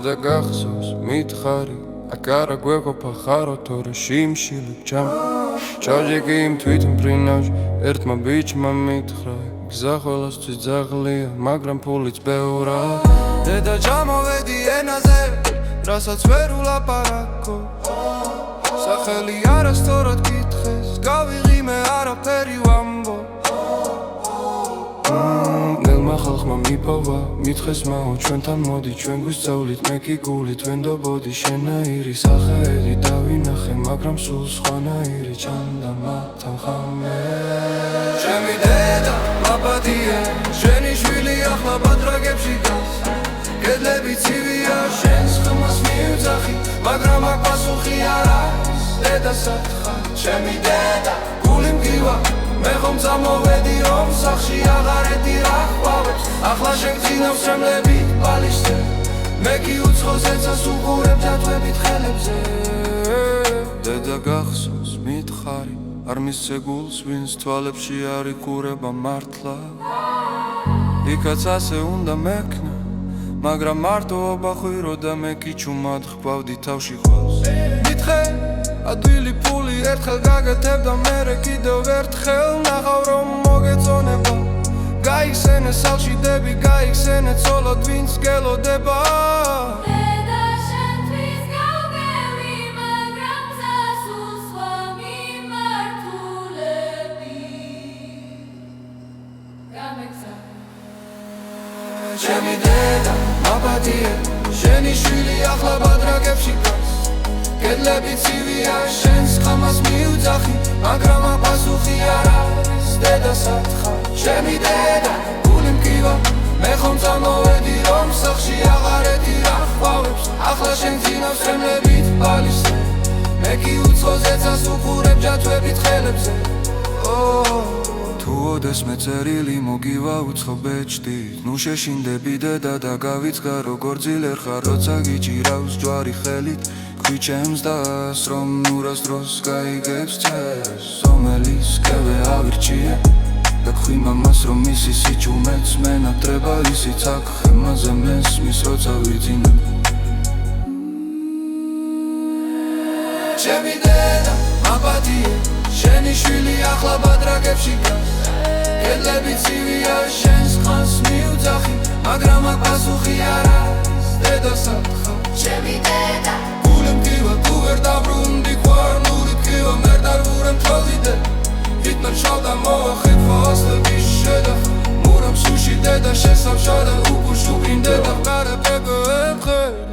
დედა გახსოვს მითხარი აკარა გვეყოფა ხარო თორე შიმშილებ ჯამ ჩავჯეგი იმ თვითონ ფრინავში ერთმა ბიჭმა მითხრა გზა ყველასთვის ძაღლია მაგრამ ფულიც ბევრა დედა ჩამოვედი ენაზე რასაც ვერ ულაპარაკო სახელი არასწორად გითხეს გავიღიმე არაფერი ვამბო ხალხმა მიპოვა მითხეს მაო ჩვენთან მოდი ჩვენ გვისწავლით მე კი გულით ვენდობოდი შენაირი სახეები დავინახე მაგრამ სულ სხვანაირი ჩანდა მათან ხამე ჩემი დედა მაპატია შენი შვილი ახლა ბადრაგებში გას კედლები ცივია შენს ხმას მივძახი მაგრამ აქ პასუხი არ არის დედა სათხარ ჩემი დედა გული მგივა მე ხომ წამოვედი რომ სახში აღარეთი რა ხვავებს ახლა შენ გძინავს შემლები ბალიშზე მე კი უცხო ზეცას უყურებ ჯათვებით ხელებზე დედა გახსოვს მითხარი არ მისცე გულს ვინც თვალებში არ იკურება მართლა იქაც ასე უნდა მექნა მაგრამ მარტოობა ხვირო და მე კი ჩუმად ხვავდი თავში ყველს მითხე ადვილი ფული ერთხელ გაგეთებდა მერე კიდევ ერთხელ ნახავ რომ მოგეწონება გაიხსენე სახლში დები გაიხსენე ცოლად ვინც გელოდება დედა შენთვის გავგევი მაგრამ სასულ სხვა მიმართულები გამეცა ჩემი დედა მაპატია შენი შვილი ახლა ბადრაგებში გას კედლები ცივია შენს ხამას მივძახი მაგრამ აქ პასუხი არ არის დედა სათხარ ჩემი დედა გული მგივა მე ხომ წამოვედი რომ სახში აღარეთი რა ხვავებს ახლა შენ გძინავს შემლებით ბალიშზე მე კი უცხო ზეცას უყურებ ჯათვებით ხელებზე თუ ოდესმე წერილი მოგივა უცხო ბეჭდით ნუ შეშინდები დედა და გავიწყდა როგორ ძილერ ხარ როცა გიჭირავს ჯვარი ხელით ქვიჩემს დას რომ ნურას დროს გაიგებს წეს სომელის კევე ავირჩიე და ხვი მამას რომ ისი სიჩუმეც მენატრება ისიც აქ ხემაზე მესმის როცა ვიძინებ ჩემი დედა მაპატია შენი შვილი ახლა ბადრაგებში გას კედლები ცივია შენს ხანს მივძახი მაგრამ აქ პასუხი არ არის დედა სათხარ ჩემი დედა მგივა თუ ვერ დაბრუნდი ყვარნული მგივა ვერ დარგურემ თვალიდე ვიტმე შავდა მოახექვა ასლების შედახ მურამ სუში დედა შესავშადა უკუშუბინ დედა ყარაფებო ემხერე